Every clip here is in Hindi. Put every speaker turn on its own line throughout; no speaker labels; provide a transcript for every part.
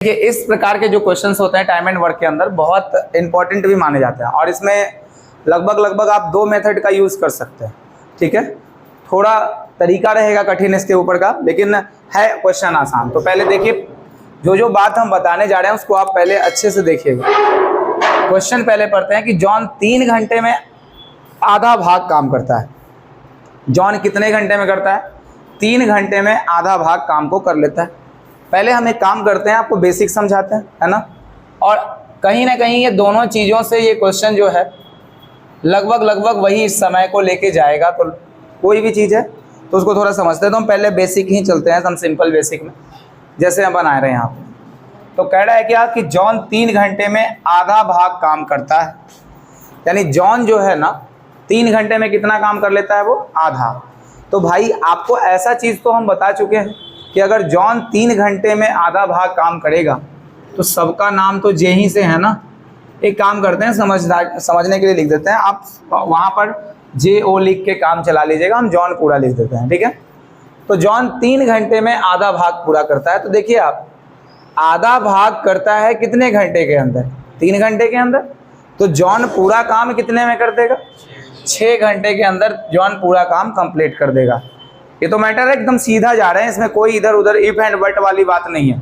देखिए इस प्रकार के जो क्वेश्चंस होते हैं टाइम एंड वर्क के अंदर बहुत इंपॉर्टेंट भी माने जाते हैं और इसमें लगभग आप दो मेथड का यूज़ कर सकते हैं। ठीक है, थोड़ा तरीका रहेगा कठिन इसके ऊपर का, लेकिन है क्वेश्चन आसान। तो पहले देखिए जो बात हम बताने जा रहे हैं उसको आप पहले अच्छे से देखिएगा। क्वेश्चन पहले पढ़ते हैं कि जॉन 3 घंटे में आधा भाग काम करता है। जॉन कितने घंटे में करता है? 3 घंटे में आधा भाग काम को कर लेता है। पहले हम एक काम करते हैं, आपको बेसिक समझाते हैं, है ना। और कहीं ना कहीं ये दोनों चीज़ों से ये क्वेश्चन जो है लगभग वही इस समय को लेके जाएगा। तो कोई भी चीज़ है तो उसको थोड़ा समझते हैं। तो हम पहले बेसिक ही चलते हैं, हम सिंपल बेसिक में जैसे हम बना रहे हैं यहाँ पे। तो कह रहा है क्या कि जॉन 3 घंटे में आधा भाग काम करता है, यानी जॉन जो है ना 3 घंटे में कितना काम कर लेता है? वो आधा। तो भाई आपको ऐसा चीज़ तो हम बता चुके हैं कि अगर जॉन 3 घंटे में आधा भाग काम करेगा तो सबका नाम तो जे ही से है ना। एक काम करते हैं, समझने के लिए लिख देते हैं, आप वहाँ पर जे ओ लिख के काम चला लीजिएगा, हम जॉन पूरा लिख देते हैं। ठीक है, तो जॉन 3 घंटे में आधा भाग पूरा करता है। तो देखिए आप, आधा भाग करता है कितने घंटे के अंदर? 3 घंटे के अंदर। तो जॉन पूरा काम कितने में कर देगा? 6 घंटे के अंदर जॉन पूरा काम कंप्लीट कर देगा। ये तो मैटर है, एकदम सीधा जा रहे हैं, इसमें कोई इधर उधर इफ एंड बट वाली बात नहीं है।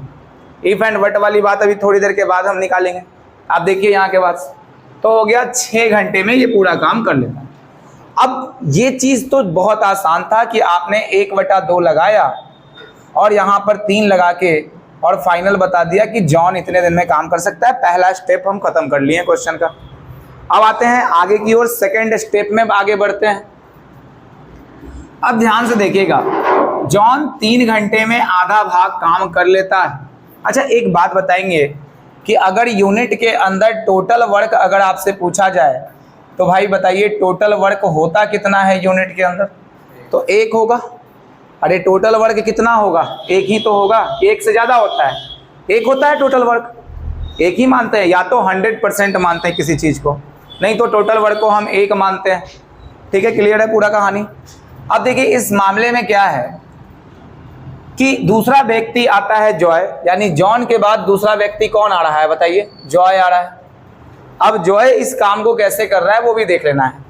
इफ एंड बट वाली बात अभी थोड़ी देर के बाद हम निकालेंगे। आप देखिए यहाँ के बाद तो हो गया 6 घंटे में ये पूरा काम कर लेता है। अब ये चीज़ तो बहुत आसान था कि आपने 1/2 लगाया और यहाँ पर 3 लगा के और फाइनल बता दिया कि जॉन इतने दिन में काम कर सकता है। पहला स्टेप हम खत्म कर लिए क्वेश्चन का। अब आते हैं आगे की ओर, सेकेंड स्टेप में आगे बढ़ते हैं। अब ध्यान से देखिएगा, जॉन 3 घंटे में आधा भाग काम कर लेता है। अच्छा एक बात बताएंगे कि अगर यूनिट के अंदर टोटल वर्क अगर आपसे पूछा जाए तो भाई बताइए टोटल वर्क होता कितना है यूनिट के अंदर? तो 1 होगा। अरे टोटल वर्क कितना होगा? 1 ही तो होगा, 1 से ज़्यादा होता है? 1 होता है टोटल वर्क, 1 ही मानते हैं। या तो 100% मानते हैं किसी चीज़ को, नहीं तो टोटल वर्क को हम 1 मानते हैं। ठीक है, क्लियर है पूरा कहानी। अब देखिए इस मामले में क्या है कि दूसरा व्यक्ति आता है जॉय, यानी जॉन के बाद दूसरा व्यक्ति कौन आ रहा है बताइए? जॉय आ रहा है। अब जॉय इस काम को कैसे कर रहा है वो भी देख लेना है।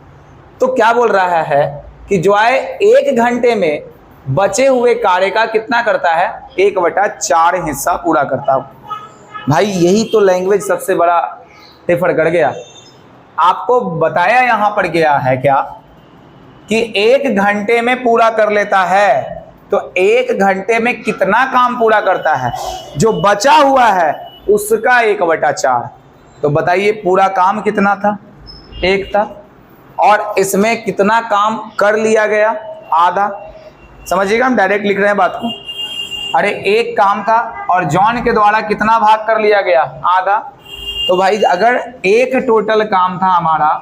तो क्या बोल रहा है कि जॉय 1 घंटे में बचे हुए कार्य का कितना करता है? 1/4 हिस्सा पूरा करता है। भाई यही तो लैंग्वेज सबसे बड़ा डिफर कर गया। आपको बताया यहाँ पर गया है क्या कि 1 घंटे में पूरा कर लेता है। तो 1 घंटे में कितना काम पूरा करता है? जो बचा हुआ है उसका 1/4। तो बताइए पूरा काम कितना था? 1 था। और इसमें कितना काम कर लिया गया? आधा। समझिएगा, हम डायरेक्ट लिख रहे हैं बात को। अरे 1 काम था और जॉन के द्वारा कितना भाग कर लिया गया? आधा। तो भाई अगर 1 टोटल काम था हमारा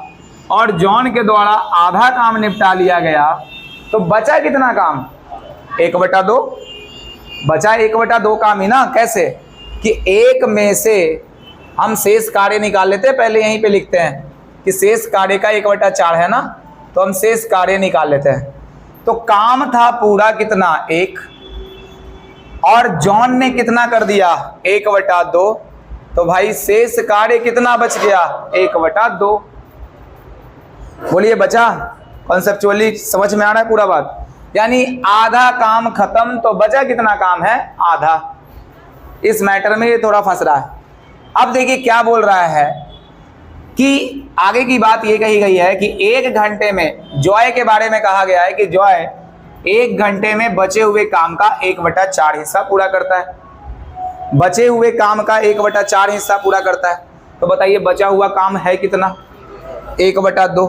और जॉन के द्वारा आधा काम निपटा लिया गया तो बचा कितना काम? 1/2 बचा। 1/2 काम ही ना। कैसे कि 1 में से हम शेष कार्य निकाल लेते हैं। पहले यहीं पे लिखते हैं कि शेष कार्य का 1/4 है ना, तो हम शेष कार्य निकाल लेते हैं। तो काम था पूरा कितना? 1। और जॉन ने कितना कर दिया? 1/2। तो भाई शेष कार्य कितना बच गया? 1/2। बोलिए बचा? कॉन्सेप्चुअली समझ में आ रहा है पूरा बात? यानी आधा काम खत्म, तो बचा कितना काम है? आधा। इस मैटर में ये थोड़ा फंस रहा है। अब देखिए क्या बोल रहा है कि आगे की बात ये कही गई है कि 1 घंटे में जॉय के बारे में कहा गया है कि जॉय 1 घंटे में बचे हुए काम का 1/4 हिस्सा पूरा करता है। बचे हुए काम का 1/4 हिस्सा पूरा करता है। तो बताइए बचा हुआ काम है कितना? 1/2।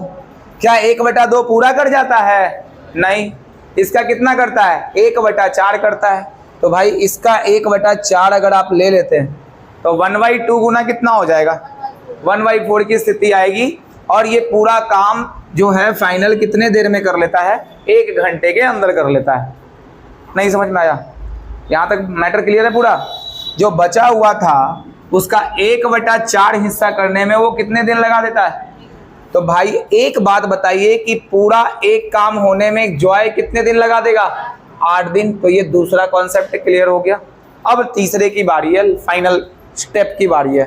क्या 1/2 पूरा कर जाता है? नहीं। इसका कितना करता है? 1/4 करता है। तो भाई इसका 1/4 अगर आप ले लेते हैं तो 1/2 गुना कितना हो जाएगा? 1/4 की स्थिति आएगी। और ये पूरा काम जो है फाइनल कितने देर में कर लेता है? 1 घंटे के अंदर कर लेता है। नहीं समझ में आया? यहाँ तक मैटर क्लियर है पूरा? जो बचा हुआ था उसका 1/4 हिस्सा करने में वो कितने दिन लगा देता है? तो भाई एक बात बताइए कि पूरा 1 काम होने में जॉय कितने दिन लगा देगा? 8 दिन। तो ये दूसरा कॉन्सेप्ट क्लियर हो गया। अब तीसरे की बारी है, फाइनल स्टेप की बारी है।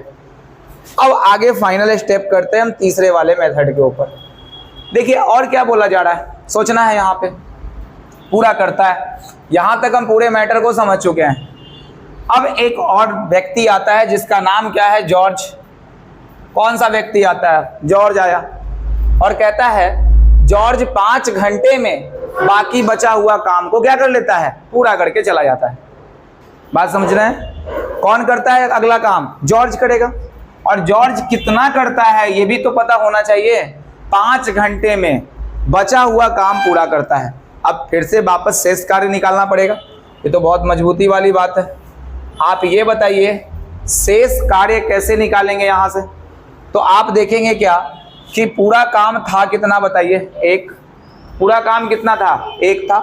अब आगे फाइनल स्टेप करते हैं हम तीसरे वाले मेथड के ऊपर। देखिए और क्या बोला जा रहा है, सोचना है, यहाँ पे पूरा करता है। यहाँ तक हम पूरे मैटर को समझ चुके हैं। अब एक और व्यक्ति आता है जिसका नाम क्या है, जॉर्ज। कौन सा व्यक्ति आता है, जॉर्ज आया और कहता है जॉर्ज 5 घंटे में बाकी बचा हुआ काम को क्या कर लेता है, पूरा करके चला जाता है। बात समझ रहे हैं, कौन करता है अगला काम, जॉर्ज करेगा। और जॉर्ज कितना करता है ये भी तो पता होना चाहिए। 5 घंटे में बचा हुआ काम पूरा करता है। अब फिर से वापस शेष कार्य निकालना पड़ेगा, ये तो बहुत मजबूती वाली बात है। आप ये बताइए शेष कार्य कैसे निकालेंगे यहाँ से। तो आप देखेंगे क्या कि पूरा काम था कितना, बताइए, 1। पूरा काम कितना था, 1 था।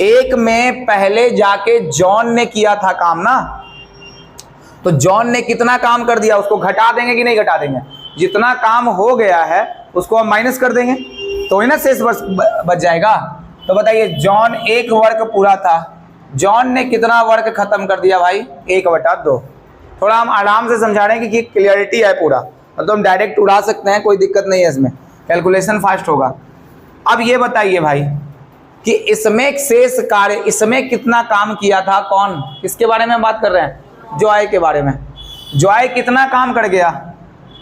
1 में पहले जाके जॉन ने किया था काम ना, तो जॉन ने कितना काम कर दिया, उसको घटा देंगे कि नहीं घटा देंगे। जितना काम हो गया है उसको हम माइनस कर देंगे तो ही ना शेष बच जाएगा। तो बताइए जॉन 1 वर्क पूरा था, जॉन ने कितना वर्क खत्म कर दिया भाई, 1/2। थोड़ा हम आराम से समझा रहे हैं कि क्लियरिटी है पूरा, तो हम डायरेक्ट उड़ा सकते हैं, कोई दिक्कत नहीं है इसमें, कैलकुलेशन फास्ट होगा। अब ये बताइए भाई कि इसमें शेष कार्य, इसमें कितना काम किया था, कौन, किसके बारे में बात कर रहे हैं, जॉय के बारे में। जॉय कितना काम कर गया,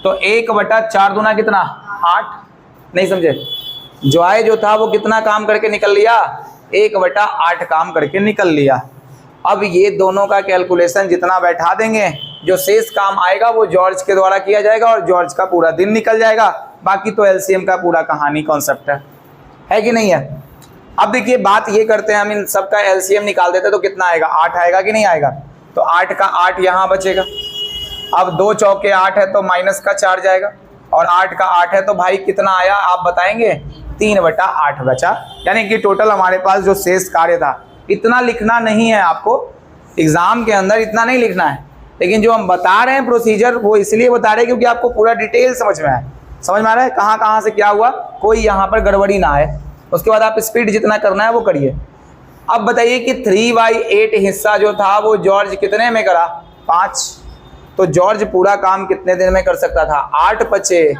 तो 1/4 दूना कितना, 8। नहीं समझे, जॉय जो था वो कितना काम करके निकल लिया, 1/8 काम करके निकल लिया। अब ये दोनों का कैलकुलेशन जितना बैठा देंगे, जो शेष काम आएगा वो जॉर्ज के द्वारा किया जाएगा और जॉर्ज का पूरा दिन निकल जाएगा। बाकी तो एलसीएम का पूरा कहानी कॉन्सेप्ट है कि नहीं है। अब देखिए बात ये करते हैं, हम इन सब का एलसीएम निकाल देते तो कितना आएगा, 8 आएगा कि नहीं आएगा। तो 8 का 8 यहाँ बचेगा। अब 2 चौके 8 है तो माइनस का 4 जाएगा, और 8 का 8 है तो भाई कितना आया आप बताएंगे, 3/8 बचा। यानी कि टोटल हमारे पास जो शेष कार्य था, इतना लिखना नहीं है आपको एग्जाम के अंदर, इतना नहीं लिखना है। लेकिन जो हम बता रहे हैं प्रोसीजर, वो इसलिए बता रहे हैं क्योंकि आपको पूरा डिटेल समझ में आए। समझ में आ रहा है कहाँ कहाँ से क्या हुआ, कोई यहाँ पर गड़बड़ी ना आए। उसके बाद आप स्पीड जितना करना है वो करिए। अब बताइए कि 3/8 हिस्सा जो था वो जॉर्ज कितने में करा, 5। तो जॉर्ज पूरा काम कितने दिन में कर सकता था, 8 ×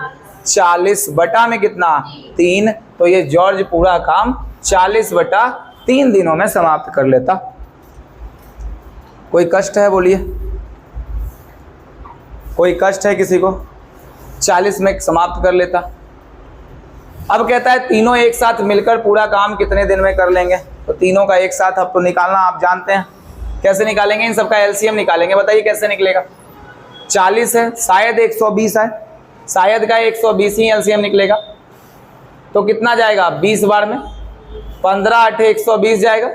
40 बटा में कितना, 3। तो ये जॉर्ज पूरा काम 40/3 दिनों में समाप्त कर लेता। कोई कष्ट है बोलिए, कोई कष्ट है किसी को, 40 में समाप्त कर लेता। अब कहता है तीनों एक साथ मिलकर पूरा काम कितने दिन में कर लेंगे। तो तीनों का एक साथ अब तो निकालना आप जानते हैं, कैसे निकालेंगे, इन सबका एलसीएम निकालेंगे। बताइए कैसे निकलेगा, 40 है, शायद 120 है, शायद का 120 ही एलसीएम निकलेगा। तो कितना जाएगा 20 बार में, 15 8 120 जाएगा,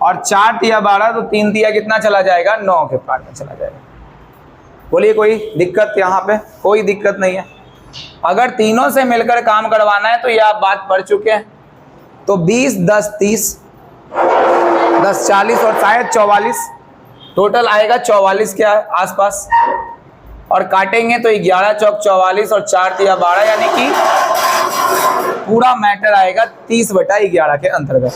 और 4 × 12 तो 3 × कितना चला जाएगा, 9 के पार्ट में चला जाएगा। बोलिए कोई दिक्कत, यहाँ पे कोई दिक्कत नहीं है। अगर तीनों से मिलकर काम करवाना है तो ये आप बात पढ़ चुके हैं। तो 20 10 30 10 40 और शायद 44, टोटल आएगा 44 के आसपास। और काटेंगे तो 11 चौक 44 और 4 × 12, यानी कि पूरा मैटर आएगा 30/11 के अंतर्गत।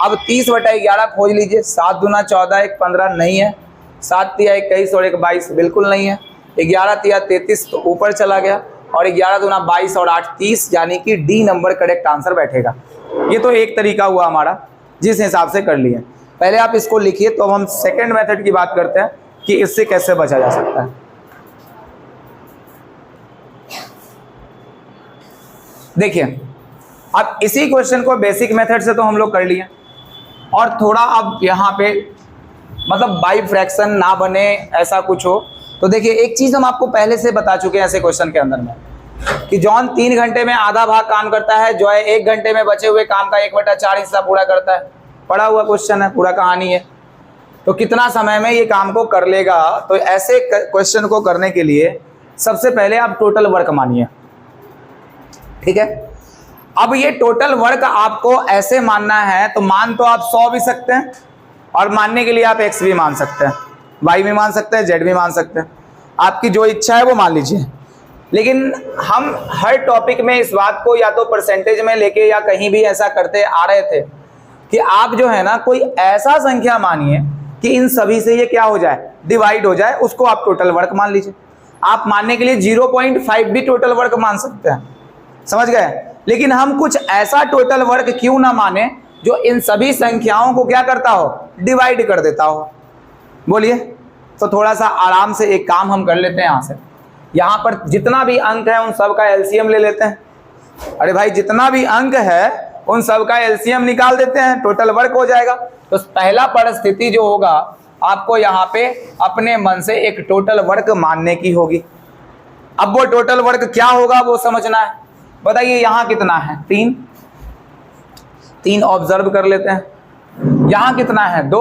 अब 30/11 खोज लीजिए। 7 दूना 14, 1 15 नहीं है, 7 × 21 और 1 22 बिल्कुल नहीं है, 11 × 33 तो ऊपर चला गया, और 11 दूना 22 और 8 30, यानी कि डी नंबर करेक्ट आंसर बैठेगा। ये तो एक तरीका हुआ हमारा जिस हिसाब से कर लिए। पहले आप इसको लिखिए, तो अब हम सेकंड मेथड की बात करते हैं कि इससे कैसे बचा जा सकता है। देखिए अब इसी क्वेश्चन को बेसिक मेथड से तो हम लोग कर लिए, और थोड़ा अब यहाँ पे मतलब बाई फ्रैक्शन ना बने ऐसा कुछ हो। तो देखिए एक चीज हम आपको पहले से बता चुके हैं ऐसे क्वेश्चन के अंदर में, कि जॉन 3 घंटे में आधा भाग काम करता है, जॉय 1 घंटे में बचे हुए काम का 1/4 हिस्सा पूरा करता है। पढ़ा हुआ क्वेश्चन है, पूरा कहानी है। तो कितना समय में ये काम को कर लेगा। तो ऐसे क्वेश्चन को करने के लिए सबसे पहले आप टोटल वर्क मानिए, ठीक है। अब ये टोटल वर्क आपको ऐसे मानना है, तो मान तो आप 100 भी सकते हैं, और मानने के लिए आप x भी मान सकते हैं, y भी मान सकते हैं, z भी मान सकते हैं। आपकी जो इच्छा है वो मान लीजिए। लेकिन हम हर टॉपिक में इस बात को या तो परसेंटेज में लेके या कहीं भी ऐसा करते आ रहे थे कि आप जो है ना कोई ऐसा संख्या मानिए कि इन सभी से ये क्या हो जाए, डिवाइड हो जाए, उसको आप टोटल वर्क मान लीजिए। आप मानने के लिए 0.5 भी टोटल वर्क मान सकते हैं, समझ गए। लेकिन हम कुछ ऐसा टोटल वर्क क्यों ना माने जो इन सभी संख्याओं को क्या करता हो, डिवाइड कर देता हो। बोलिए। तो थोड़ा सा आराम से एक काम हम कर लेते हैं। यहाँ पर जितना भी अंक है उन सब का एलसीएम ले लेते हैं। अरे भाई जितना भी अंक है उन सब का एलसीएम निकाल देते हैं, टोटल वर्क हो जाएगा। तो पहला परिस्थिति जो होगा, आपको यहाँ पे अपने मन से एक टोटल वर्क मानने की होगी। अब वो टोटल वर्क क्या होगा वो समझना है। बताइए यहाँ कितना है, 3 ऑब्जर्व कर लेते हैं। यहाँ कितना है, 2,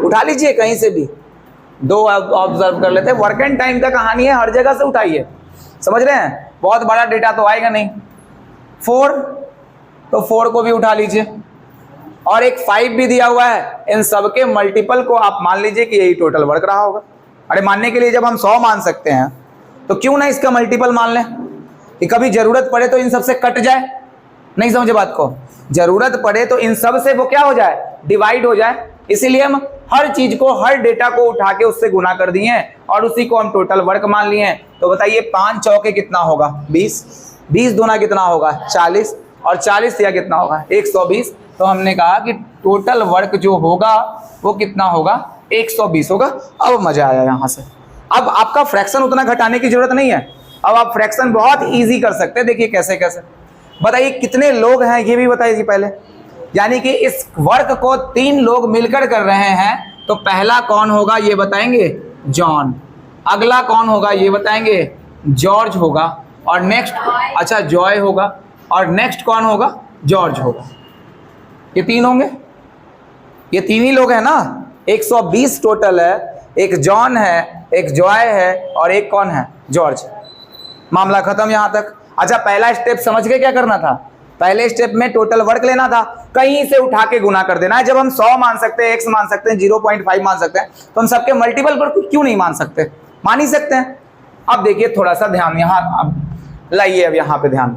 उठा लीजिए कहीं से भी, 2 ऑब्जर्व कर लेते हैं। वर्क एंड टाइम का कहानी है, हर जगह से उठाइए, समझ रहे हैं, बहुत बड़ा डेटा तो आएगा नहीं। 4, तो 4 को भी उठा लीजिए, और एक 5 भी दिया हुआ है। इन सबके मल्टीपल को आप मान लीजिए कि यही टोटल वर्क रहा होगा। अरे मानने के लिए जब हम 100 मान सकते हैं तो क्यों ना इसका मल्टीपल मान लें, कि कभी जरूरत पड़े तो इन सब से कट जाए। नहीं समझे बात को, जरूरत पड़े तो इन सब से वो क्या हो जाए, डिवाइड हो जाए। इसीलिए हम हर चीज को, हर डेटा को उठा के उससे गुना कर दिए हैं और उसी को हम टोटल वर्क मान लिए हैं। तो बताइए 5 चौके कितना होगा, 20, 20 दूना कितना होगा, 40, और 40 या कितना होगा, 120। तो हमने कहा कि टोटल वर्क जो होगा वो कितना होगा, 120 होगा। अब मजा आया यहाँ से। अब आपका फ्रैक्शन उतना घटाने की जरूरत नहीं है, अब आप फ्रैक्शन बहुत इजी कर सकते हैं। देखिए कैसे कैसे, बताइए कितने लोग हैं ये भी बताइए पहले। यानी कि इस वर्क को 3 लोग मिलकर कर रहे हैं। तो पहला कौन होगा ये बताएंगे, जॉन। अगला कौन होगा ये बताएंगे, जॉर्ज होगा। और नेक्स्ट, अच्छा जॉय होगा। और नेक्स्ट कौन होगा, जॉर्ज होगा। ये 3 होंगे, ये 3 ही लोग हैं ना। 120 टोटल है, एक जॉन है, एक जॉय है, और एक कौन है, जॉर्ज। मामला खत्म यहाँ तक। अच्छा पहला स्टेप समझ के क्या करना था, पहले स्टेप में टोटल वर्क लेना था, कहीं से उठा के गुना कर देना है। जब हम 100 मान सकते हैं, x मान सकते हैं, 0.5 मान सकते हैं, तो हम सबके मल्टीपल पर क्यों नहीं मान सकते, मान ही सकते हैं। अब देखिए थोड़ा सा ध्यान यहाँ अब लाइए, अब यहाँ पे ध्यान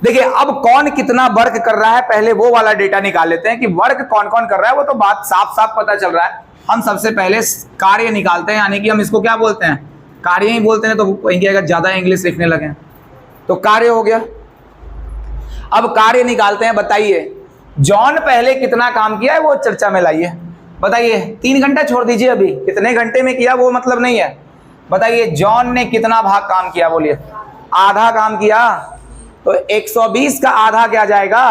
देखिए। अब कौन कितना वर्क कर रहा है, पहले वो वाला डेटा निकाल लेते हैं कि वर्क कौन कौन कर रहा है। वो तो बात साफ साफ पता चल रहा है। हम सबसे पहले कार्य निकालते हैं, यानी कि हम इसको क्या बोलते हैं, कार्य ही बोलते हैं। तो कहेंगे अगर ज्यादा इंग्लिश लिखने लगे तो कार्य हो गया। अब कार्य निकालते हैं। बताइए जॉन पहले कितना काम किया है वो चर्चा में लाइए। बताइए 3 घंटा छोड़ दीजिए, अभी कितने घंटे में किया वो मतलब नहीं है। बताइए जॉन ने कितना भाग काम किया, बोलिए। आधा काम किया, तो 120 का आधा क्या जाएगा,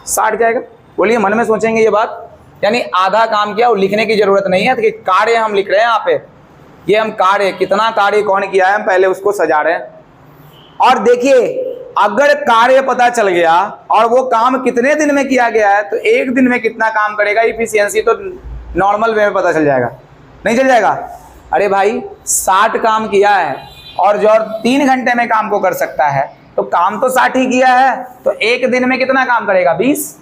60 जाएगा। बोलिए, मन में सोचेंगे ये बात। यानी आधा काम किया, और लिखने की जरूरत नहीं है। तो कार्य हम लिख रहे हैं यहाँ पे, ये हम कार्य, कितना कार्य कौन किया है हम पहले उसको सजा रहे हैं। और देखिए अगर कार्य पता चल गया और वो काम कितने दिन में किया गया है, तो 1 दिन में कितना काम करेगा, इफिशियंसी तो नॉर्मल वे में पता चल जाएगा, नहीं चल जाएगा। अरे भाई 60 काम किया है और जो 3 घंटे में काम को कर सकता है, तो काम तो 60 ही किया है, तो 1 दिन में कितना काम करेगा, 20।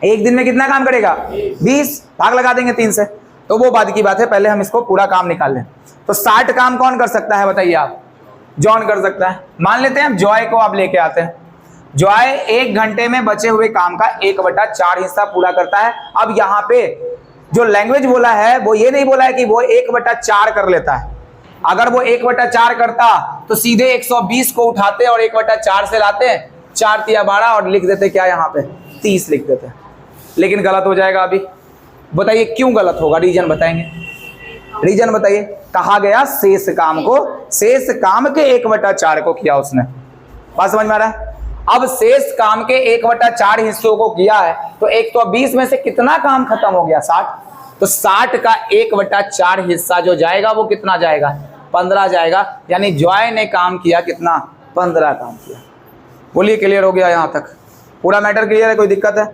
1 दिन में कितना काम करेगा, 20, भाग लगा देंगे 3 से। तो वो बाद की बात है, पहले हम इसको पूरा काम निकाल लें। तो 60 काम कौन कर सकता है बताइए आप, जॉन कर सकता है। मान लेते हैं जॉय को आप लेके आते हैं। जॉय 1 घंटे में बचे हुए काम का 1/4 हिस्सा पूरा करता है। अब यहाँ पे जो लैंग्वेज बोला है वो ये नहीं बोला है कि वो 1/4 कर लेता है। अगर वो 1/4 करता तो सीधे 120 को उठाते और 1/4 से लाते, 4 तिया 12 और लिख देते क्या यहाँ पे 30 लिख देते। लेकिन गलत हो जाएगा। अभी बताइए क्यों गलत होगा, रीजन बताएंगे, रीजन बताइए। कहा गया शेष काम को, शेष काम के 1/4 को किया उसने, बात समझ में आ रहा है। अब शेष काम के 1/4 हिस्सों को किया है, तो 120 में से कितना काम खत्म हो गया, 60। तो 60 का 1/4 हिस्सा जो जाएगा वो कितना जाएगा, 15 जाएगा। यानी जॉय ने काम किया कितना, 15 काम किया। बोलिए क्लियर हो गया यहाँ तक, पूरा मैटर क्लियर है, कोई दिक्कत है।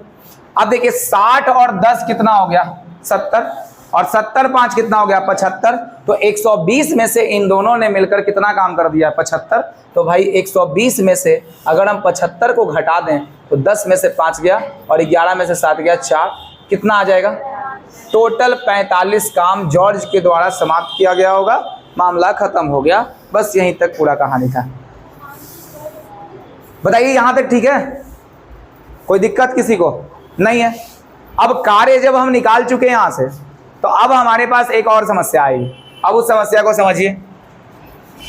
अब देखिए 60 और 10 कितना हो गया, 70, और 70 5 कितना हो गया, 75। तो 120 में से इन दोनों ने मिलकर कितना काम कर दिया, 75। तो भाई 120 में से अगर हम 75 को घटा दें तो 10 में से 5 गया और 11 में से 7 गया, 4, कितना आ जाएगा, टोटल 45 काम जॉर्ज के द्वारा समाप्त किया गया होगा। मामला खत्म हो गया। बस यहीं तक पूरा कहानी था। बताइए यहां तक ठीक है, कोई दिक्कत किसी को नहीं है। अब कार्य जब हम निकाल चुके हैं यहां से, तो अब हमारे पास एक और समस्या आएगी। अब उस समस्या को समझिए।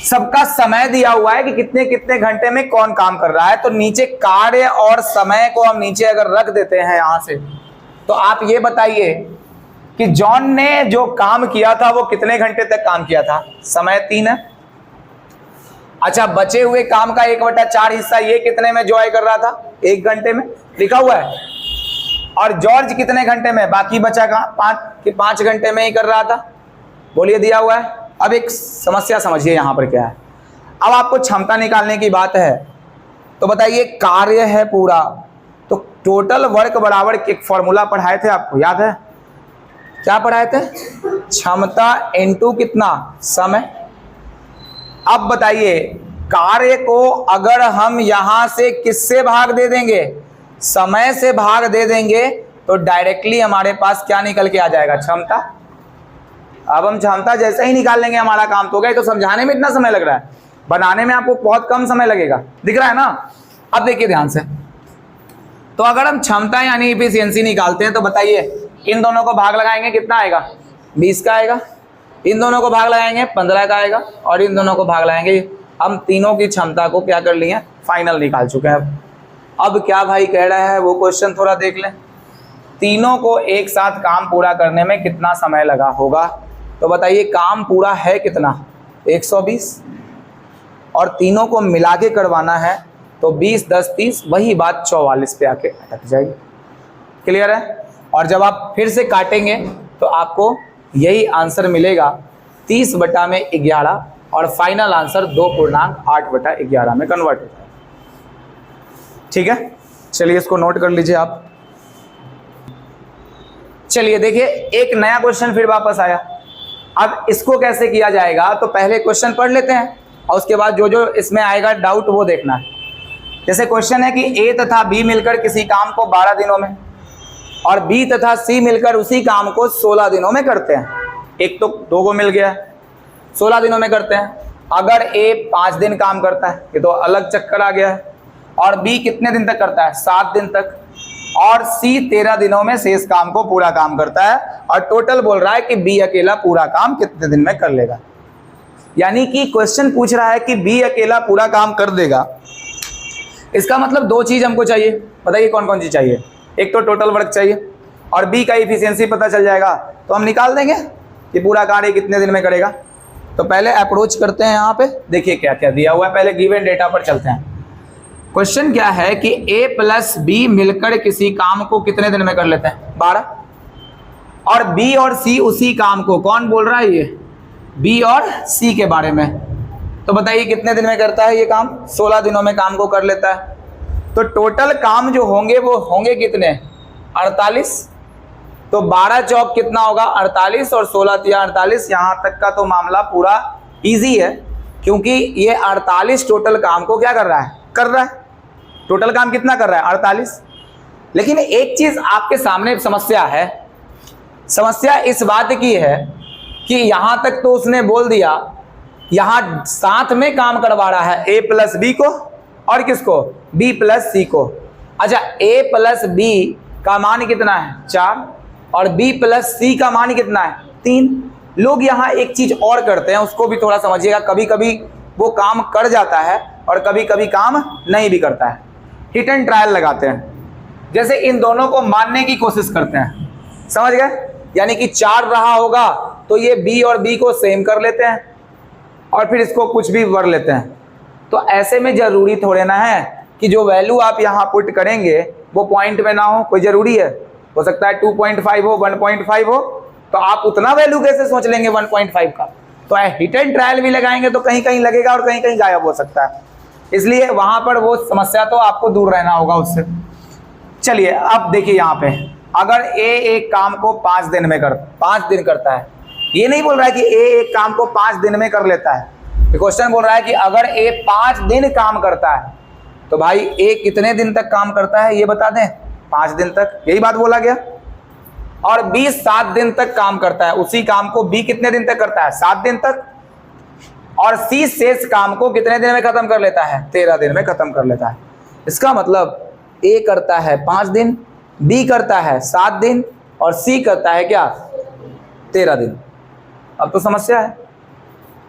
सबका समय दिया हुआ है कि कितने कितने घंटे में कौन काम कर रहा है, तो नीचे कार्य और समय को हम नीचे अगर रख देते हैं यहां से, तो आप ये बताइए कि जॉन ने जो काम किया था वो कितने घंटे तक काम किया था? समय 3 है। अच्छा, बचे हुए काम का 1/4 हिस्सा ये कितने में जॉय कर रहा था? 1 घंटे में लिखा हुआ है। और जॉर्ज कितने घंटे में, बाकी बचा का 5 घंटे में ही कर रहा था? बोलिए, दिया हुआ है। अब एक समस्या समझिए यहां पर क्या है। अब आपको क्षमता निकालने की बात है, तो बताइए कार्य है पूरा, तो टोटल वर्क बराबर एक फॉर्मूला पढ़ाए थे आपको, याद है? क्या पढ़ाए थे? क्षमता इनटू कितना? समय। अब बताइए कार्य को अगर हम यहां से किससे भाग दे देंगे? समय से भाग दे देंगे, तो डायरेक्टली हमारे पास क्या निकल के आ जाएगा? क्षमता। अब हम क्षमता जैसे ही निकाल लेंगे हमारा काम तो गया। तो समझाने में इतना समय लग रहा है, बनाने में आपको बहुत कम समय लगेगा। दिख रहा है ना? अब देखिए ध्यान से, तो अगर हम क्षमता यानी इफिशियंसी निकालते हैं, तो बताइए इन दोनों को भाग लगाएंगे, कितना आएगा? 20 का आएगा। इन दोनों को भाग लगाएंगे 15 का आएगा, और इन दोनों को भाग लगाएंगे। हम तीनों की क्षमता को क्या कर लिए? फाइनल निकाल चुके हैं। अब क्या भाई कह रहा है वो क्वेश्चन थोड़ा देख लें। तीनों को एक साथ काम पूरा करने में कितना समय लगा होगा? तो बताइए काम पूरा है कितना? 120, और तीनों को मिला के करवाना है तो 20 10 30, वही बात 44 पे आके अटक जाएगी। क्लियर है? और जब आप फिर से काटेंगे तो आपको यही आंसर मिलेगा 30/11, और फाइनल आंसर 2.8/11 में कन्वर्ट होता है। ठीक है, चलिए इसको नोट कर लीजिए आप। चलिए देखिए, एक नया क्वेश्चन फिर वापस आया। अब इसको कैसे किया जाएगा, तो पहले क्वेश्चन पढ़ लेते हैं और उसके बाद जो जो इसमें आएगा डाउट वो देखना है। जैसे क्वेश्चन है कि ए तथा बी मिलकर किसी काम को 12 दिनों में, और बी तथा सी मिलकर उसी काम को 16 दिनों में करते हैं। एक तो 2 को मिल गया, 16 दिनों में करते हैं। अगर ए 5 दिन काम करता है, ये तो अलग चक्कर आ गया है। और बी कितने दिन तक करता है? 7 दिन तक। और सी 13 दिनों में शेष काम को पूरा काम करता है। और टोटल बोल रहा है कि बी अकेला पूरा काम कितने दिन में कर लेगा। यानी कि क्वेश्चन पूछ रहा है कि बी अकेला पूरा काम कर देगा। इसका मतलब 2 चीज हमको चाहिए। बताइए कौन कौन चीज चाहिए? एक तो टोटल वर्क चाहिए, और बी का इफिशियंसी पता चल जाएगा तो हम निकाल देंगे कि पूरा कार्य कितने दिन में करेगा। तो पहले अप्रोच करते हैं यहाँ पे। देखिए क्या क्या दिया हुआ है, पहले गिवन डेटा पर चलते हैं। क्वेश्चन क्या है कि ए प्लस बी मिलकर किसी काम को कितने दिन में कर लेते हैं? 12। और बी और सी उसी काम को, कौन बोल रहा है? ये बी और सी के बारे में। तो बताइए कितने दिन में करता है ये काम? 16 दिनों में काम को कर लेता है। तो टोटल काम जो होंगे वो होंगे कितने? 48। तो 12 चौक कितना होगा? 48, और 16 तिया 48। यहाँ तक का तो मामला पूरा इजी है, क्योंकि ये 48 टोटल काम को क्या कर रहा है? कर रहा है। टोटल काम कितना कर रहा है? 48। लेकिन एक चीज आपके सामने समस्या है। समस्या इस बात की है कि यहां तक तो उसने बोल दिया, यहां साथ में काम करवा रहा है ए प्लस बी को, और किसको? बी प्लस सी को। अच्छा, ए प्लस बी का मान कितना है? 4, और बी प्लस सी का मान कितना है? 3। लोग यहाँ एक चीज और करते हैं, उसको भी थोड़ा समझिएगा। कभी कभी वो काम कर जाता है और कभी कभी काम नहीं भी करता है। हिट एंड ट्रायल लगाते हैं। जैसे इन दोनों को मानने की कोशिश करते हैं, समझ गए? यानी कि 4 रहा होगा तो ये बी और बी को सेम कर लेते हैं, और फिर इसको कुछ भी कर लेते हैं। तो ऐसे में जरूरी थोड़े ना है कि जो वैल्यू आप यहाँ पुट करेंगे वो पॉइंट में ना हो। कोई जरूरी है? हो सकता है 2.5 हो, 1.5 हो, तो आप उतना वैल्यू कैसे सोच लेंगे 1.5 का? तो हिट एंड ट्रायल भी लगाएंगे तो कहीं कहीं लगेगा और कहीं कहीं गायब हो सकता है। इसलिए वहां पर वो समस्या तो आपको दूर रहना होगा उससे। चलिए अब देखिए यहाँ पे, अगर ए एक काम को 5 दिन करता है, ये नहीं बोल रहा है कि ए एक काम को 5 दिन में कर लेता है। क्वेश्चन बोल रहा है कि अगर ए 5 दिन काम करता है, तो भाई ए कितने दिन तक काम करता है ये बता दें? 5 दिन तक, यही बात बोला गया। और बी 7 दिन तक काम करता है, उसी काम को बी कितने दिन तक करता है? 7 दिन तक। और सी शेष काम को कितने दिन में खत्म कर लेता है? 13 दिन में खत्म कर लेता है। इसका मतलब ए करता है 5 दिन, बी करता है 7 दिन और सी करता है क्या 13 दिन। अब तो समस्या है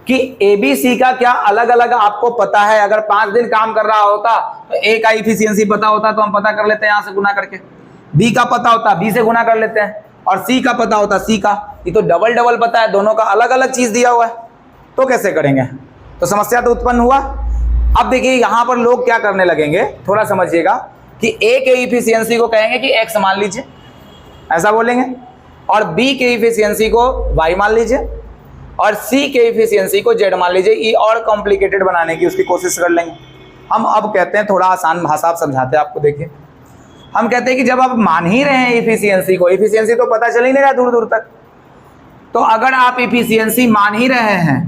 कि ए बी सी का क्या अलग अलग आपको पता है। अगर 5 दिन काम कर रहा होता तो ए का इफिशियंसी पता होता तो हम पता कर लेते हैं यहां से गुना करके, बी का पता होता बी से गुना कर लेते हैं, और सी का पता होता सी का। ये तो डबल डबल पता है, दोनों का अलग अलग चीज दिया हुआ है, तो कैसे करेंगे? तो समस्या तो उत्पन्न हुआ। अब देखिए यहां पर लोग क्या करने लगेंगे, थोड़ा समझिएगा कि ए के इफिशियंसी को कहेंगे कि एक्स मान लीजिए, ऐसा बोलेंगे, और बी के इफिशियंसी को वाई मान लीजिए, और सी के इफिशियंसी को जेड मान लीजिए। ये और कॉम्प्लिकेटेड बनाने की उसकी कोशिश कर लेंगे। हम अब कहते हैं थोड़ा आसान भाषा समझाते हैं आपको। देखिए हम कहते हैं कि जब आप मान ही रहे हैं इफिशियंसी को, इफिशियंसी तो पता चल ही नहीं रहा दूर दूर तक, तो अगर आप इफिशियंसी मान ही रहे हैं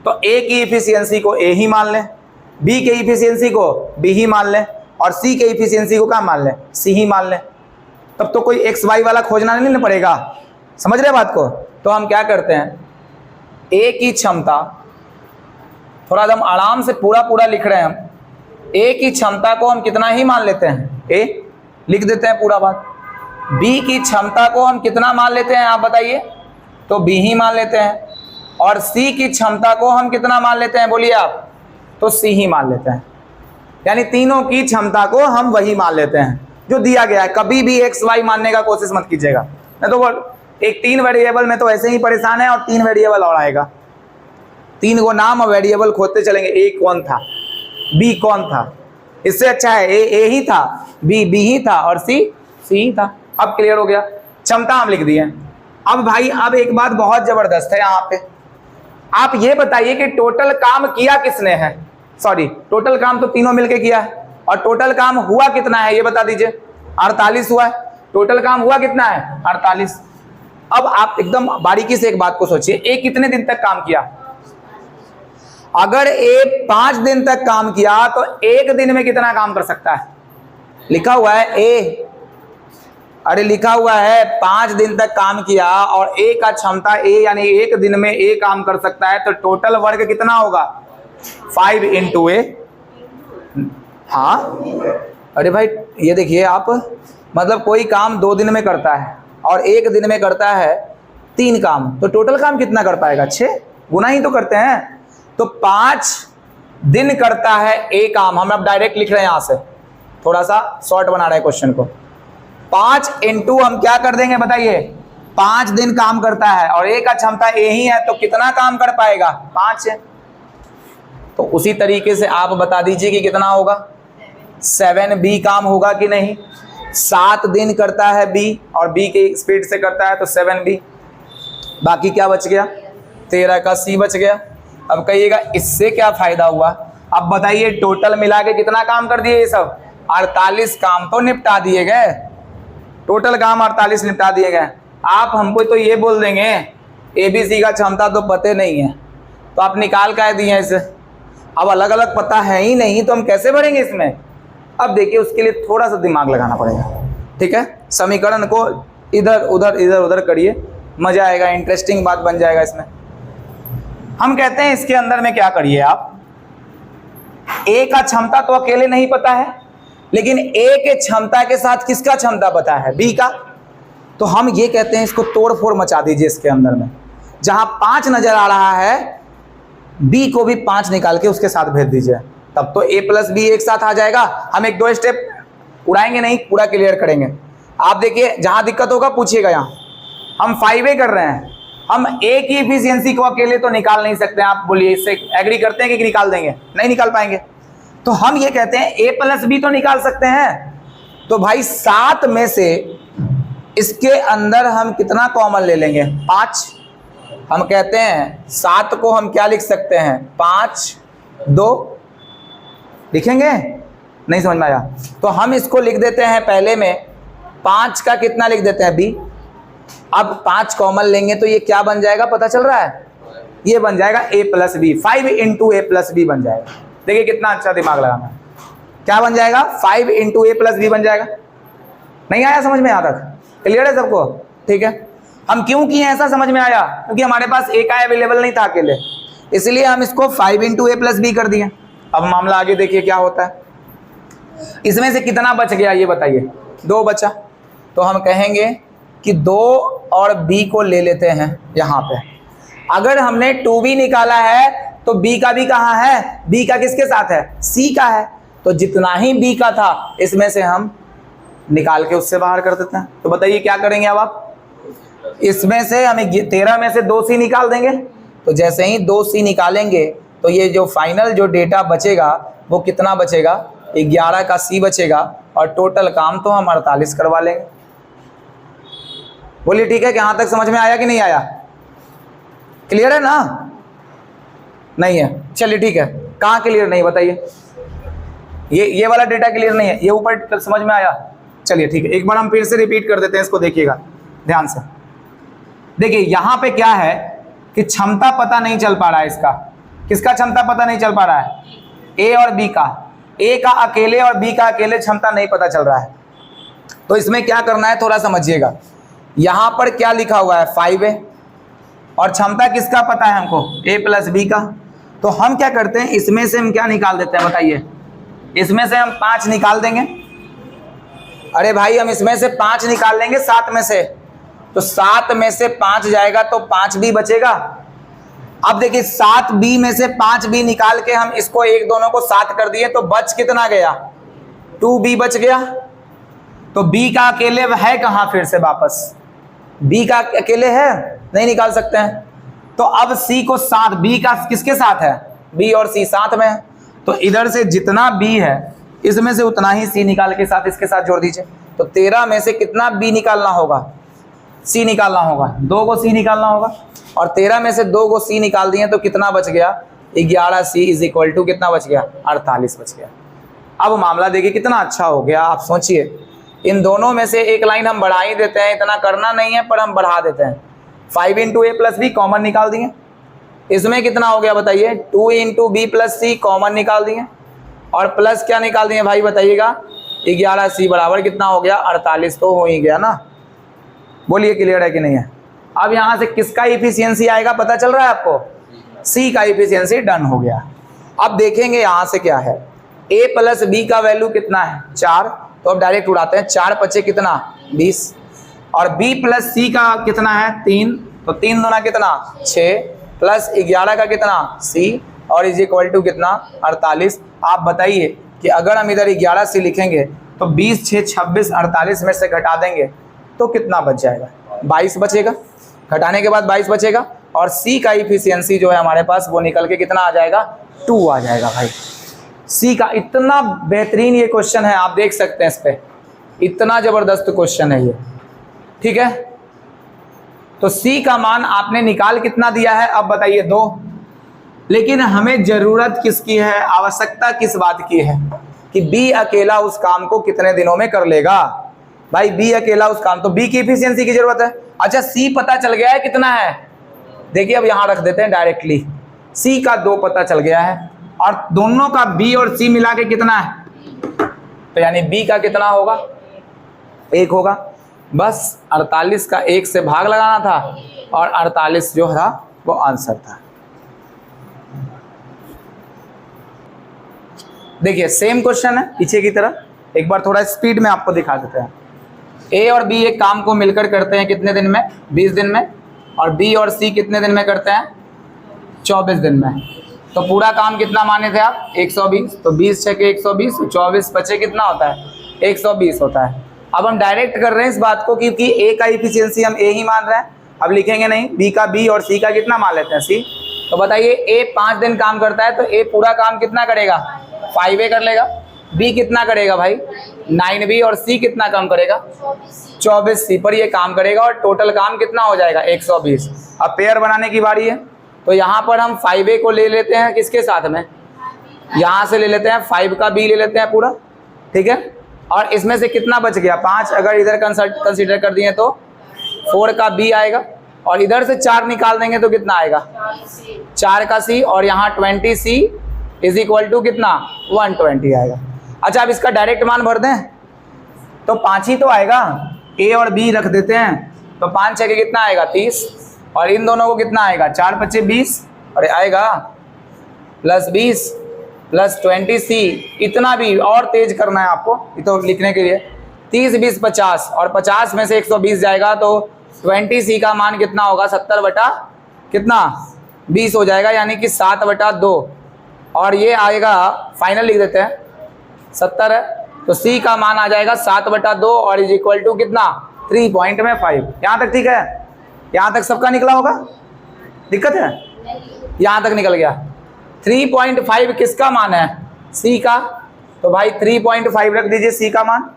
तो ए की इफिशियंसी को ए ही मान लें, बी के इफिशियंसी को बी ही मान लें, और सी के इफिशियंसी को क्या मान लें सी ही मान लें। तब तो कोई एक्स वाई वाला खोजना नहीं पड़ेगा। समझ रहे बात को? तो हम क्या करते हैं, ए की क्षमता, थोड़ा हम आराम से पूरा पूरा लिख रहे हैं हम, ए की क्षमता को हम कितना ही मान लेते हैं, ए लिख देते हैं पूरा बात। बी की क्षमता को हम कितना मान लेते हैं आप बताइए, तो बी ही मान लेते हैं, और सी की क्षमता को हम कितना मान लेते हैं बोलिए आप, तो सी ही मान लेते हैं। यानी तीनों की क्षमता को हम वही मान लेते हैं जो दिया गया है। कभी भी एक्स वाई मानने का कोशिश मत कीजिएगा, नहीं तो वो एक 3 वेरिएबल में तो ऐसे ही परेशान है, और 3 वेरिएबल और आएगा। 3 को नाम और वेरिएबल खोदते चलेंगे, ए कौन था, बी कौन था। इससे अच्छा है ए ही था, बी ही था, और सी ही था। अब क्लियर हो गया, क्षमता हम लिख दिए। अब भाई अब एक बात बहुत जबरदस्त है यहाँ पे, आप ये बताइए कि टोटल काम किया किसने है, सॉरी टोटल काम तो तीनों मिलके किया है, और टोटल काम हुआ कितना है ये बता दीजिए। 48 हुआ है, टोटल काम हुआ कितना है 48। अब आप एकदम बारीकी से एक बात को सोचिए, ए कितने दिन तक काम किया? अगर ए 5 दिन तक काम किया तो 1 दिन में कितना काम कर सकता है? लिखा हुआ है ए, अरे लिखा हुआ है 5 दिन तक काम किया और ए का क्षमता ए, यानी 1 दिन में ए काम कर सकता है, तो टोटल वर्क कितना होगा 5 इंटू ए। हाँ अरे भाई ये देखिए आप, मतलब कोई काम 2 दिन में करता है और 1 दिन में करता है 3 काम, तो टोटल काम कितना कर पाएगा 6, गुना ही तो करते हैं। तो 5 दिन करता है ए काम, हम अब डायरेक्ट लिख रहे हैं यहां से, थोड़ा सा शॉर्ट बना रहे हैं क्वेश्चन को। 5 इंटू हम क्या कर देंगे बताइए, 5 दिन काम करता है और ए का क्षमता ए ही है, तो कितना काम कर पाएगा 5 है। तो उसी तरीके से आप बता दीजिए कि कितना होगा, 7 बी काम होगा कि नहीं। 7 दिन करता है बी और बी की स्पीड से करता है, तो 7 बी, बाकी क्या बच गया 13 का सी बच गया। अब कहिएगा इससे क्या फायदा हुआ, अब बताइए टोटल मिला के कितना काम कर दिए ये सब, 48 काम तो निपटा दिए गए, टोटल काम 48 निपटा दिए गए। आप हमको तो ये बोल देंगे एबीसी का क्षमता तो पते नहीं है, तो आप निकाल कर दिए इसे, अब अलग अलग पता है ही नहीं, तो हम कैसे भरेंगे इसमें। अब देखिए उसके लिए थोड़ा सा दिमाग लगाना पड़ेगा, ठीक है। समीकरण को इधर उधर करिए, मजा आएगा, इंटरेस्टिंग बात बन जाएगा इसमें। हम कहते हैं इसके अंदर में क्या करिए आप, ए का क्षमता तो अकेले नहीं पता है, लेकिन ए के क्षमता के साथ किसका क्षमता पता है, बी का। तो हम ये कहते हैं इसको तोड़ फोड़ मचा दीजिए इसके अंदर में, जहां 5 नजर आ रहा है बी को भी 5 निकाल के उसके साथ भेज दीजिए, तब तो ए प्लस बी एक साथ आ जाएगा। हम 1-2 स्टेप उड़ाएंगे नहीं, पूरा क्लियर करेंगे। आप देखिए जहां दिक्कत होगा पूछिएगा। यहाँ हम 5A कर रहे हैं, हम ए की इफिशियंसी को अकेले तो निकाल नहीं सकते। आप बोलिए इससे एग्री करते हैं कि निकाल देंगे, नहीं निकाल पाएंगे। तो हम ये कहते हैं ए प्लस बी तो निकाल सकते हैं। तो भाई 7 में से इसके अंदर हम कितना कॉमन ले लेंगे 5। हम कहते हैं 7 को हम क्या लिख सकते हैं 5 2 लिखेंगे, नहीं समझ में आया तो हम इसको लिख देते हैं पहले में 5 का कितना लिख देते हैं बी। अब 5 कॉमन लेंगे तो ये क्या बन जाएगा पता चल रहा है, ये बन जाएगा a plus B, 5 into A plus B बन जाएगा। देखिए कितना अच्छा दिमाग लगाना है, क्या बन जाएगा 5 इंटू ए प्लस बी बन जाएगा। नहीं आया समझ में यहाँ तक, क्लियर है सबको, ठीक है। हम क्यों किए ऐसा समझ में आया, क्योंकि हमारे पास ए का अवेलेबल नहीं था अकेले, इसलिए हम इसको 5 इंटू ए प्लस बी कर दिए। अब मामला आगे देखिए क्या होता है, इसमें से कितना बच गया ये बताइए, 2 बचा। तो हम कहेंगे कि 2 और b को ले लेते हैं यहाँ पे। अगर हमने 2b निकाला है तो b का भी कहाँ है, b का किसके साथ है, c का है, तो जितना ही b का था इसमें से हम निकाल के उससे बाहर कर देते हैं। तो बताइए क्या करेंगे अब आप, इसमें से हमें 13 में से 2c निकाल देंगे। तो जैसे ही 2c निकालेंगे तो ये जो फाइनल जो डेटा बचेगा वो कितना बचेगा, 11 का c बचेगा, और टोटल काम तो हम 48 करवा लेंगे। बोलिए ठीक है, कि यहाँ तक समझ में आया कि नहीं आया, क्लियर है ना? नहीं है, चलिए ठीक है। कहाँ क्लियर नहीं बताइए, ये वाला डेटा क्लियर नहीं है, ये ऊपर समझ में आया? चलिए ठीक है, एक बार हम फिर से रिपीट कर देते हैं, इसको देखिएगा ध्यान से। देखिए यहाँ पे क्या है कि क्षमता पता नहीं चल पा रहा है इसका, किसका क्षमता पता नहीं चल पा रहा है, ए और बी का, ए का अकेले और बी का अकेले क्षमता नहीं पता चल रहा है। तो इसमें क्या करना है थोड़ा समझिएगा। यहाँ पर क्या लिखा हुआ है 5a, और क्षमता किसका पता है हमको, a प्लस बी का। तो हम क्या करते हैं, इसमें से हम क्या निकाल देते हैं बताइए, इसमें से हम 5 निकाल देंगे। अरे भाई हम इसमें से 5 निकाल लेंगे 7 में से, तो 7 में से 5 जाएगा तो 5b बचेगा। अब देखिए 7b में से 5b निकाल के हम इसको एक दोनों को 7 कर दिए तो बच कितना गया, 2b बच गया। तो b का अकेले है कहाँ, फिर से वापस b का अकेले है, नहीं निकाल सकते हैं। तो अब c को 7, b का किसके साथ है, b और c साथ में है, तो इधर से जितना b है इसमें से उतना ही c निकाल के साथ इसके साथ जोड़ दीजिए। तो 13 में से कितना b निकालना होगा, c निकालना होगा, 2 को c निकालना होगा, और 13 में से 2 को c निकाल दिए तो कितना बच गया, 11c इज इक्वल टू कितना बच गया, 48 बच गया। अब मामला देखिए कितना अच्छा हो गया, आप सोचिए इन दोनों में से एक लाइन हम बढ़ा ही देते हैं, इतना करना नहीं है पर हम बढ़ा देते हैं। 5 into A plus B common निकाल दिए, इसमें कितना हो गया बताइए, 2 इंटू बी प्लस सी कॉमन निकाल दिए, और प्लस क्या निकाल दिए भाई बताइएगा, 11c बराबर कितना हो गया, 48 तो हो ही गया ना। बोलिए क्लियर है कि नहीं है? अब यहाँ से किसका इफिशियंसी आएगा पता चल रहा है आपको, c का इफिशियंसी डन हो गया। अब देखेंगे यहाँ से क्या है, a प्लस बी का वैल्यू कितना है 4, तो अब डायरेक्ट उड़ाते हैं, 4 पचे कितना 20, और b प्लस c का कितना है 3, तो 3 दूना कितना 6, प्लस 11 का कितना c, और इज इक्वल टू कितना 48। आप बताइए कि अगर हम इधर 11c लिखेंगे तो 20 6 26 48 में से घटा देंगे तो कितना बच जाएगा, 22 बचेगा, घटाने के बाद 22 बचेगा, और c का इफिशियंसी जो है हमारे पास वो निकल के कितना आ जाएगा, 2 आ जाएगा भाई। c का इतना बेहतरीन ये क्वेश्चन है, आप देख सकते हैं इस पे, इतना ज़बरदस्त क्वेश्चन है ये, ठीक है। तो c का मान आपने निकाल कितना दिया है, अब बताइए 2, लेकिन हमें ज़रूरत किसकी है, आवश्यकता किस बात की है कि b अकेला उस काम को कितने दिनों में कर लेगा। भाई b अकेला उस काम, तो b की इफिशियंसी की जरूरत है। अच्छा c पता चल गया है कितना है, देखिए अब यहाँ रख देते हैं डायरेक्टली, c का 2 पता चल गया है, और दोनों का b और c मिला के कितना है, तो यानी b का कितना होगा 1 होगा। बस 48 का 1 से भाग लगाना था, और 48 जो था वो आंसर था। देखिए सेम क्वेश्चन है पीछे की तरह, एक बार थोड़ा स्पीड में आपको दिखा देते हैं। a और b एक काम को मिलकर करते हैं कितने दिन में, 20 दिन में, और b और c कितने दिन में करते हैं, 24 दिन में। तो पूरा काम कितना माने थे आप, 120, तो 20 6 के 120, 24 बचे कितना होता है, 120 होता है। अब हम डायरेक्ट कर रहे हैं इस बात को क्योंकि a का इफिशियंसी हम a ही मान रहे हैं, अब लिखेंगे नहीं, b का b और c का कितना मान लेते हैं c। तो बताइए a 5 दिन काम करता है तो a पूरा काम कितना करेगा, 5a कर लेगा, b कितना करेगा भाई 9b, और c कितना काम करेगा 24c पर ये काम करेगा, और टोटल काम कितना हो जाएगा 120। अब पेयर बनाने की बारी है, तो यहाँ पर हम 5a को ले लेते हैं किसके साथ में, यहाँ से ले लेते हैं 5 का b ले लेते हैं पूरा, ठीक है, और इसमें से कितना बच गया 5, अगर इधर कंसीडर कर दिए तो 4 का b आएगा, और इधर से 4 निकाल देंगे तो कितना आएगा 4 का c, और यहाँ 20c इज इक्वल टू कितना 120 आएगा। अच्छा अब इसका डायरेक्ट मान भर दें तो 5 ही तो आएगा, a और b रख देते हैं, तो 5 6 के कितना आएगा 30, और इन दोनों को कितना आएगा 4 5 20, और आएगा प्लस 20 प्लस 20c, इतना भी और तेज करना है आपको ये तो लिखने के लिए, 30 20 50 और 50 में से 120 जाएगा तो 20C का मान कितना होगा 70 बटा कितना 20 हो जाएगा, यानी कि 7 बटा 2। और ये आएगा फाइनल लिख देते हैं 70 है तो C का मान आ जाएगा 7 बटा 2 और इज इक्वल टू कितना 3.5। यहाँ तक ठीक है? यहाँ तक सबका निकला होगा? दिक्कत है? यहाँ तक निकल गया। 3.5 किसका मान है? C का। तो भाई 3.5 रख दीजिए C का मान।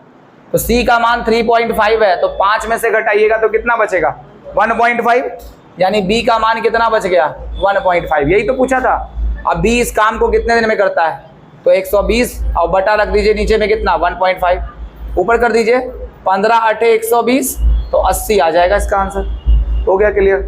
तो C का मान 3.5 है तो 5 में से घटाइएगा तो कितना बचेगा 1.5, यानी B का मान कितना बच गया 1.5। यही तो पूछा था। अब B इस काम को कितने दिन में करता है? तो 120 और बटा रख दीजिए नीचे में कितना 1.5, ऊपर कर दीजिए 15 8 120 तो 80 आ जाएगा इसका आंसर। हो गया क्लियर?